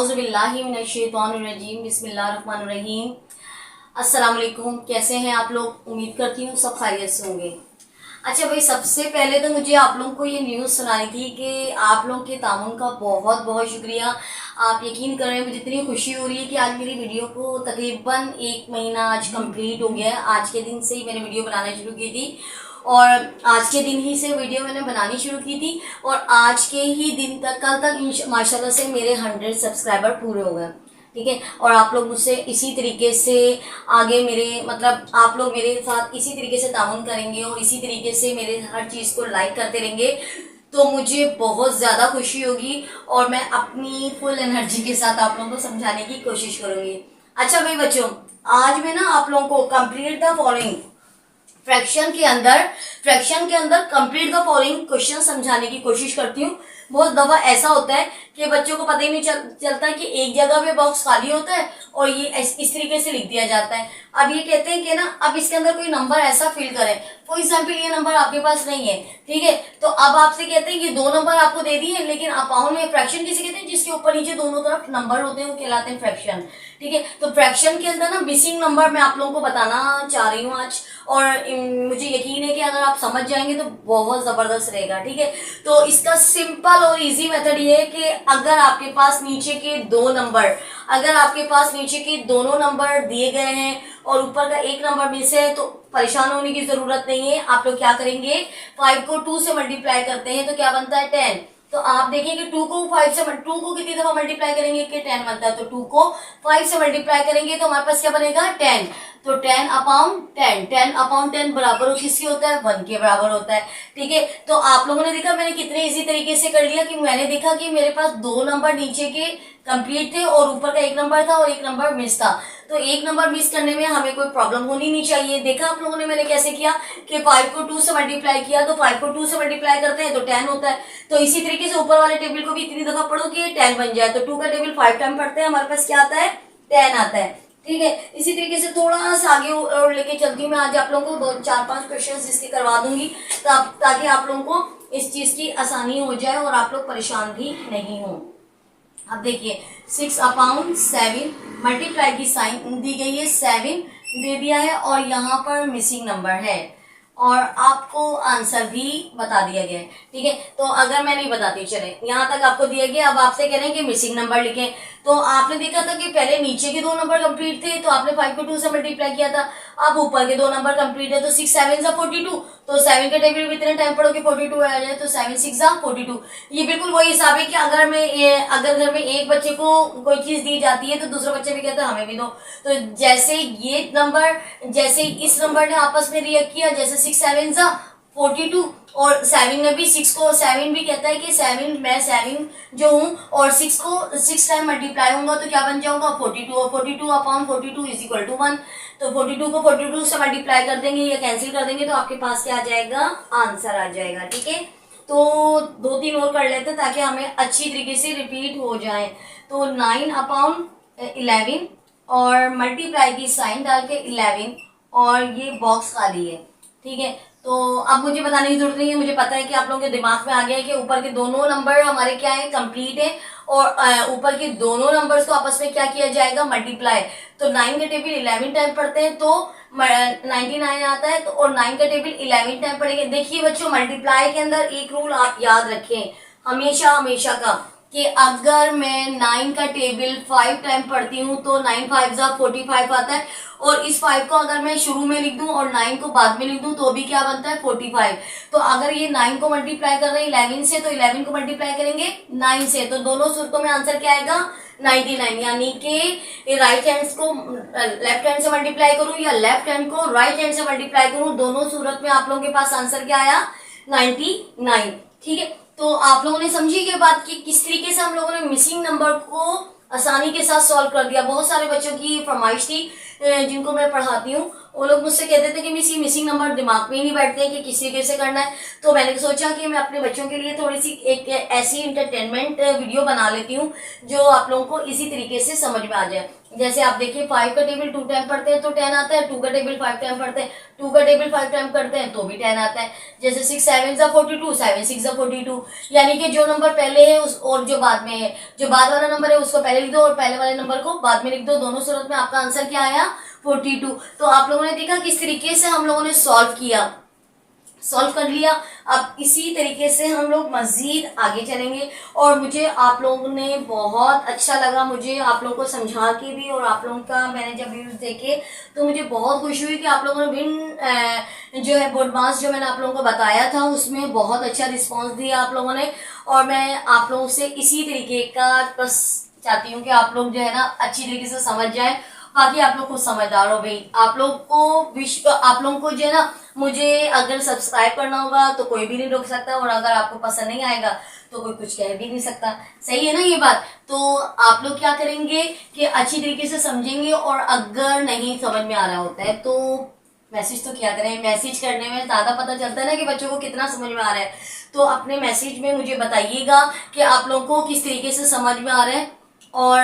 औज़ुबिल्लाहि मिनश्शैतानिर्रजीम बिस्मिल्लाहिर्रहमानिर्रहीम। अस्सलाम वालेकुम। कैसे हैं आप लोग? उम्मीद करती हूँ सब खैरियत से होंगे। अच्छा भाई, सबसे पहले तो मुझे आप लोगों को ये न्यूज़ सुनानी थी कि आप लोगों के तामुन का बहुत बहुत शुक्रिया। आप यकीन करें, मुझे इतनी खुशी हो रही है कि आज मेरी वीडियो को तकरीबन 1 महीना आज कंप्लीट हो गया है। आज के दिन से ही मैंने वीडियो बनाना शुरू की थी और आज के दिन ही से वीडियो मैंने बनानी शुरू की थी और आज के ही दिन तक, कल तक माशाल्लाह से मेरे 100 सब्सक्राइबर पूरे हो गए। ठीक है, और आप लोग मुझसे इसी तरीके से आगे आप लोग मेरे साथ इसी तरीके से ताउन करेंगे और इसी तरीके से मेरे हर चीज़ को लाइक करते रहेंगे तो मुझे बहुत ज़्यादा खुशी होगी और मैं अपनी फुल एनर्जी के साथ आप लोगों को समझाने की कोशिश करूँगी। अच्छा भाई बच्चों, आज मैं ना आप लोगों को कंप्लीट द फॉलोइंग फ्रैक्शन के अंदर कंप्लीट द फॉलोइंग क्वेश्चन समझाने की कोशिश करती हूँ। बहुत दफा ऐसा होता है कि बच्चों को पता ही नहीं चलता कि एक जगह पे बॉक्स खाली होता है और ये इस तरीके से लिख दिया जाता है। अब ये कहते हैं कि ना अब इसके अंदर कोई नंबर ऐसा फिल करें। फॉर एग्जाम्पल ये नंबर आपके पास नहीं है, ठीक है, तो अब आपसे कहते हैं कि 2 नंबर आपको दे दिए, लेकिन अपाउंड में फ्रैक्शन किसे कहते हैं? जिसके ऊपर नीचे दोनों तरफ नंबर होते हैं वो कहलाते हैं फ्रैक्शन। ठीक है, तो फ्रैक्शन के अंदर ना मिसिंग नंबर मैं आप लोगों को बताना चाह रही हूँ आज, और मुझे यकीन है कि अगर आप समझ जाएंगे तो बहुत जबरदस्त रहेगा। ठीक है, तो इसका सिंपल और इजी मेथड ये है कि अगर आपके पास नीचे के दोनों नंबर दिए गए हैं और ऊपर का एक नंबर मिस है तो परेशान होने की जरूरत नहीं है। आप लोग क्या करेंगे, 5 को 2 से मल्टीप्लाई करते हैं तो क्या बनता है 10। तो आप देखेंगे 2 को कितनी दफा मल्टीप्लाई करेंगे कि 10 बनता है, तो 2 को 5 से मल्टीप्लाई करेंगे तो हमारे पास क्या बनेगा 10। तो 10 अपॉन 10 बराबर किसके होता है? 1 के बराबर होता है। ठीक है, तो आप लोगों ने देखा मैंने कितने इजी तरीके से कर लिया कि मैंने देखा कि मेरे पास 2 नंबर नीचे के कंप्लीट थे और ऊपर का एक नंबर था और एक नंबर मिस था। तो एक नंबर मिस करने में हमें कोई प्रॉब्लम होनी नहीं चाहिए। देखा आप लोगों ने मैंने कैसे किया कि 5 को 2 से मल्टीप्लाई किया, तो 5 को 2 से मल्टीप्लाई करते हैं तो 10 होता है। तो इसी तरीके से ऊपर वाले टेबल को भी इतनी दफा पढ़ो कि 10 बन जाए। तो 2 का टेबल 5 टाइम पढ़ते हैं, हमारे पास क्या आता है? 10 आता है। ठीक है, इसी तरीके से थोड़ा सा आगे और लेके चलती हूँ मैं। आज आप लोगों को 4-5 क्वेश्चन इसके करवा दूंगी ताकि आप लोगों को इस चीज की आसानी हो जाए और आप लोग परेशान भी नहीं हो। अब देखिए 6 अपॉन 7 मल्टीप्लाई की साइन दी गई है, 7 दे दिया है और यहाँ पर मिसिंग नंबर है और आपको आंसर भी बता दिया गया है। ठीक है, तो अगर मैं नहीं बताती, चले यहाँ तक आपको दिया गया, अब आपसे कह रहे हैं कि मिसिंग नंबर लिखें। तो आपने देखा था कि पहले नीचे के 2 नंबर कंप्लीट थे तो आपने 5 को 2 से मल्टीप्लाई किया था। अब ऊपर के 2 नंबर कंप्लीट है तो 6 7 जा 42, तो 7 के टेबल में इतने टाइम पढ़ोगे 42 आ जाए, तो 7 6 जा 42। ये बिल्कुल वही हिसाब है कि अगर घर में एक बच्चे को कोई चीज दी जाती है तो दूसरा बच्चा भी कहता है हमें भी दो। तो जैसे इस नंबर ने आपस में रिएक्ट किया, जैसे 6 7 जा 42 और 7 ने भी 6 को 7 भी कहता है कि 7 जो हूँ और 6 को 6 टाइम मल्टीप्लाई होगा तो क्या बन जाऊंगा 42, और 42 अपॉन 42 इज इक्वल टू 1। तो 42 को 42 से मल्टीप्लाई कर देंगे या कैंसिल कर देंगे तो आपके पास क्या आ जाएगा? आंसर आ जाएगा। ठीक है, तो 2-3 और कर लेते हैं ताकि हमें अच्छी तरीके से रिपीट हो जाए। तो 9 अपॉन 11 और मल्टीप्लाई की साइन डाल के 11 और ये बॉक्स खाली है। ठीक है, तो अब मुझे बताने की जरूरत नहीं है, मुझे पता है कि आप लोगों के दिमाग में आ गया है कि ऊपर के दोनों नंबर हमारे क्या है? कंप्लीट है और ऊपर के दोनों नंबर्स को आपस में क्या किया जाएगा? मल्टीप्लाई। तो 9 का टेबल 11 टाइम पढ़ते हैं तो 99 आता है, तो और 9 का टेबल 11 टाइम पढ़ेंगे। देखिए बच्चों, मल्टीप्लाई के अंदर एक रूल आप याद रखें हमेशा का कि अगर मैं 9 का टेबल 5 टाइम पढ़ती हूँ तो 9 5 जा 45 आता है, और इस 5 को अगर मैं शुरू में लिख दूं और 9 को बाद में लिख दूं तो भी क्या बनता है? 45। तो अगर ये 9 को मल्टीप्लाई कर रहे हैं 11 से तो 11 को मल्टीप्लाई करेंगे 9 से, तो दोनों सूरतों में आंसर क्या आएगा? 99। यानी कि राइट हैंड को लेफ्ट हैंड से मल्टीप्लाई करूं या लेफ्ट हैंड को राइट हैंड से मल्टीप्लाई करूं, दोनों सूरत में आप लोगों के पास आंसर क्या आया? 99। ठीक है, तो आप लोगों ने समझी ये बात कि किस तरीके से हम लोगों ने मिसिंग नंबर को आसानी के साथ सॉल्व कर दिया। बहुत सारे बच्चों की फरमाइश थी जिनको मैं पढ़ाती हूँ वो लोग मुझसे कहते थे कि मिस ये मिसिंग नंबर दिमाग में ही नहीं बैठते हैं कि किस तरीके से करना है। तो मैंने सोचा कि मैं अपने बच्चों के लिए थोड़ी सी एक ऐसी इंटरटेनमेंट वीडियो बना लेती हूँ जो आप लोगों को इसी तरीके से समझ में आ जाए। जैसे आप देखिए 5 का टेबल 2 टाइम पढ़ते हैं तो 10 आता है, 2 का टेबल 5 टाइम पढ़ते हैं, 2 का टेबल 5 टाइम करते हैं तो भी 10 आता है। जैसे 6 7 जा 42, 7 6 जा 42, यानी कि जो नंबर पहले है उस और जो बाद में है, जो बाद वाला नंबर है उसको पहले लिख दो और पहले वाले नंबर को बाद में लिख दो। दोनों सूरत में आपका आंसर क्या आया? 42। तो आप लोगों ने देखा किस तरीके से हम लोगों ने सॉल्व कर लिया। अब इसी तरीके से हम लोग मजीद आगे चलेंगे और मुझे आप लोगों ने बहुत अच्छा लगा, मुझे आप लोगों को समझा के भी, और आप लोगों का मैंने जब व्यूज देखे तो मुझे बहुत खुशी हुई कि आप लोगों ने जो है बोर्ड मास जो मैंने आप लोगों को बताया था उसमें बहुत अच्छा रिस्पांस दिया आप लोगों ने। और मैं आप लोगों से इसी तरीके का बस चाहती हूँ कि आप लोग जो है ना अच्छी तरीके से समझ जाएं। बाकी आप लोग खुद समझदार हो भाई, आप लोग को जो है ना, मुझे अगर सब्सक्राइब करना होगा तो कोई भी नहीं रोक सकता, और अगर आपको पसंद नहीं आएगा तो कोई कुछ कह भी नहीं सकता। सही है ना ये बात? तो आप लोग क्या करेंगे कि अच्छी तरीके से समझेंगे, और अगर नहीं समझ में आ रहा होता है तो मैसेज तो क्या करें, मैसेज करने में ज्यादा पता चलता है ना कि बच्चों को कितना समझ में आ रहा है। तो अपने मैसेज में मुझे बताइएगा कि आप लोगों को किस तरीके से समझ में आ रहा है। और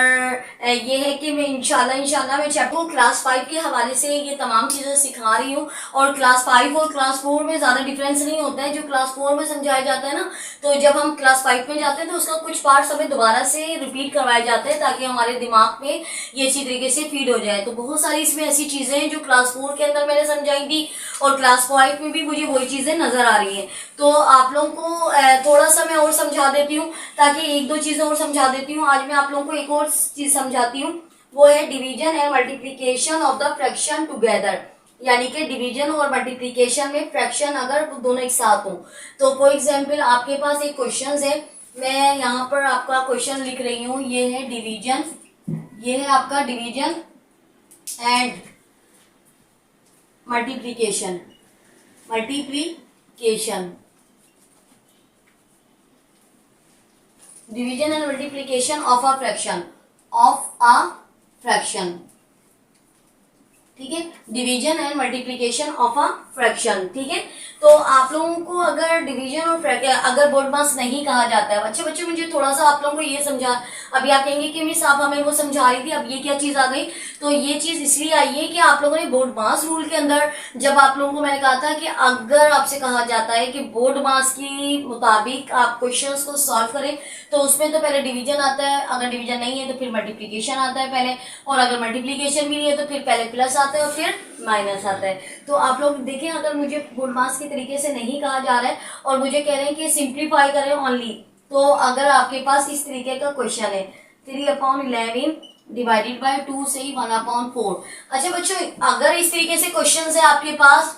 ये है कि मैं इंशाल्लाह मैं चैप्टर क्लास 5 के हवाले से ये तमाम चीजें सिखा रही हूँ। और क्लास 5 और क्लास 4 में ज्यादा डिफरेंस नहीं होता है। जो क्लास 4 में समझाया जाता है ना, तो जब हम क्लास 5 में जाते हैं तो उसका कुछ पार्ट्स हमें दोबारा से रिपीट करवाए जाते हैं ताकि हमारे दिमाग में ये अच्छी तरीके से फीड हो जाए। तो बहुत सारी इसमें ऐसी चीजें हैं जो क्लास 4 के अंदर मैंने समझाई थी और क्लास 5 में भी मुझे वही चीजें नजर आ रही है। तो आप लोगों को थोड़ा सा मैं और समझा देती हूँ, ताकि एक दो चीजें और समझा देती हूँ। आज मैं आप लोगों को एक और चीज समझाती हूँ, वो है division and multiplication of the fraction together. यानी कि डिवीजन और मल्टीप्लीकेशन में फ्रैक्शन अगर दोनों एक साथ हो। तो फॉर एग्जाम्पल आपके पास एक क्वेश्चन है, मैं यहाँ पर आपका क्वेश्चन लिख रही हूँ। ये है डिवीजन, ये है आपका division and multiplication division and multiplication of a fraction, ठीक है, division and multiplication of a fraction, ठीक है। तो आप लोगों को अगर डिवीजन और अगर बोर्ड मास नहीं कहा जाता है, अच्छे बच्चे मुझे थोड़ा सा आप लोगों को ये समझा, अभी आप कहेंगे कि मिस आप हमें वो समझा रही थी, अब ये क्या चीज आ गई? तो ये चीज इसलिए आई है कि आप लोगों ने बोर्ड मास रूल के अंदर, जब आप लोगों को मैंने कहा था कि अगर आपसे कहा जाता है कि बोर्ड मास के मुताबिक आप क्वेश्चंस को सॉल्व करें, तो उसमें तो पहले डिवीजन आता है, अगर डिवीजन नहीं है तो फिर मल्टीप्लीकेशन आता है पहले, और अगर मल्टीप्लीकेशन भी नहीं है तो फिर पहले प्लस आता है और फिर माइनस आता है। तो आप लोग देखें, अगर मुझे बोर्ड मास के तरीके से नहीं कहा जा रहा है और मुझे कह रहे हैं कि सिंप्लीफाई करें ओनली, तो अगर आपके पास इस तरीके का क्वेश्चन है 3/11 डिवाइडेड बाय 2 से 1/4। अच्छा बच्चों, अगर इस तरीके से क्वेश्चन है आपके पास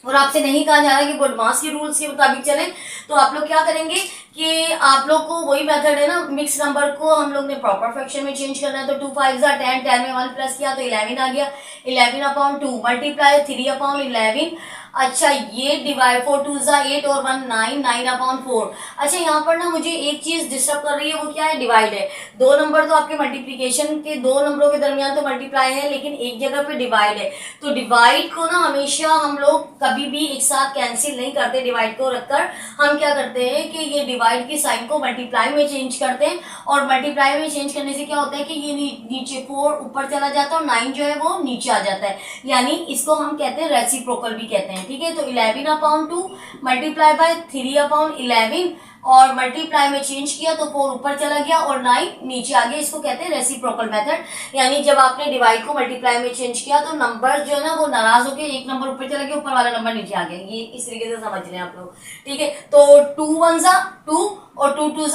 और आपसे नहीं कहा जा रहा है कि बोर्ड मास के रूल्स के मुताबिक चलें, तो आप लोग क्या करेंगे कि आप लोग को वही मेथड है ना, मिक्स नंबर को हम लोग ने प्रॉपर फ्रैक्शन में चेंज करना है। तो 2 5 10, 10 में 1 प्लस किया तो 11 आ गया, 11/2 मल्टीप्लाई 3/11। अच्छा, ये डिवाइड 4 2 8 और 1 9, 9/4। अच्छा, यहाँ पर ना मुझे एक चीज डिस्टर्ब कर रही है, वो क्या है? डिवाइड है। दो नंबर तो आपके मल्टीप्लीकेशन के, दो नंबरों के दरमियान तो मल्टीप्लाई है, लेकिन एक जगह पे डिवाइड है। तो डिवाइड को ना हमेशा हम लोग कभी भी एक साथ कैंसिल नहीं करते। डिवाइड को रखकर हम क्या करते हैं कि ये डिवाइड की साइन को मल्टीप्लाई में चेंज करते हैं, और मल्टीप्लाई में चेंज करने से क्या होता है कि ये नीचे 4 ऊपर चला जाता है और 9 जो है वो नीचे आ जाता है। यानी इसको हम कहते हैं रेसिप्रोकल भी कहते हैं, ठीक है। तो 11/2 मल्टीप्लाई बाय 3/11 और मल्टीप्लाई में चेंज किया तो 4 ऊपर चला गया और 9 नीचे आ गया। इसको कहते हैं रेसिप्रोकल मेथड। यानी जब आपने डिवाइड को मल्टीप्लाई में चेंज किया तो नंबर जो है ना वो नाराज होकर एक नंबर ऊपर चला गया, ऊपर वाला नंबर नीचे आ गया। ये इस तरीके से समझ लें आप लोग, ठीक है। तो 2 1 2 और 2 2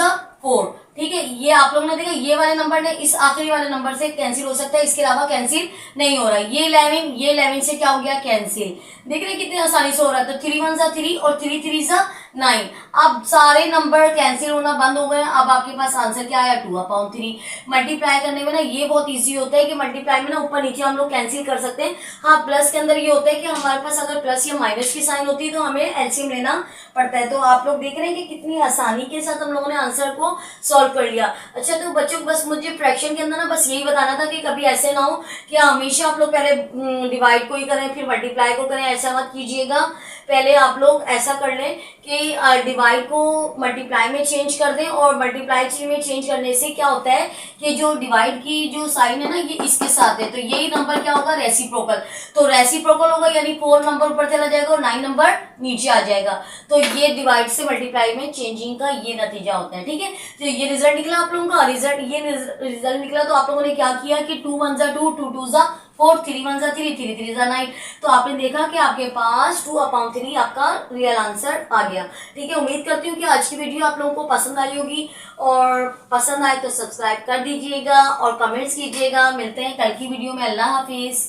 4, ठीक है। ये आप लोगों ने देखा, ये वाले नंबर ने इस आखिरी वाले नंबर से कैंसिल हो सकता है, इसके अलावा कैंसिल नहीं हो रहा है। ये 11 से क्या हो गया? कैंसिल। देख रहे कितनी आसानी से हो रहा है। तो 3 1 3 और 3 3 9। अब सारे नंबर कैंसिल होना बंद हो गए। अब आपके पास आंसर क्या आया 2/3। मल्टीप्लाई करने में ना ये बहुत इजी होता है कि मल्टीप्लाई में ना ऊपर नीचे हम लोग कैंसिल कर सकते हैं। हाँ, प्लस के अंदर ये होता है कि हमारे पास अगर प्लस या माइनस की साइन होती है तो हमें एलसीएम लेना पड़ता है। तो आप लोग देख रहे हैं कि कितनी आसानी के साथ हम लोगों ने आंसर को सॉल्व कर लिया। अच्छा, तो बच्चों बस मुझे फ्रैक्शन के अंदर ना बस यही बताना था कि कभी ऐसे ना हो कि हमेशा आप लोग पहले डिवाइड को ही करें फिर मल्टीप्लाई को करें, ऐसा मत कीजिएगा। पहले आप लोग ऐसा कर लें कि डिवाइड को मल्टीप्लाई में चेंज कर दें, और मल्टीप्लाई में चेंज करने से क्या होता है कि जो डिवाइड की जो साइन है ना ये इसके साथ है, तो यही नंबर क्या होगा रेसिप्रोकल। तो रेसिप्रोकल होगा यानी 4 नंबर ऊपर चला जाएगा और 9 नंबर नीचे आ जाएगा। तो ये डिवाइड से मल्टीप्लाई में चेंजिंग का ये नतीजा होता है। ठीक है, तो ये रिजल्ट निकला आप लोगों का। रिजल्ट निकला तो आप लोगों ने क्या किया कि 2 1 जा 2, 2 2 जा 4, 3 1 जा 3, 3 3 जा 9। तो आपने देखा कि आपके पास 2/3 आपका रियल आंसर आ गया। ठीक है, उम्मीद करती हूँ कि आज की वीडियो आप लोगों को पसंद आई होगी, और पसंद आए तो सब्सक्राइब कर दीजिएगा और कमेंट्स कीजिएगा। मिलते हैं कल की वीडियो में। अल्लाह हाफिज।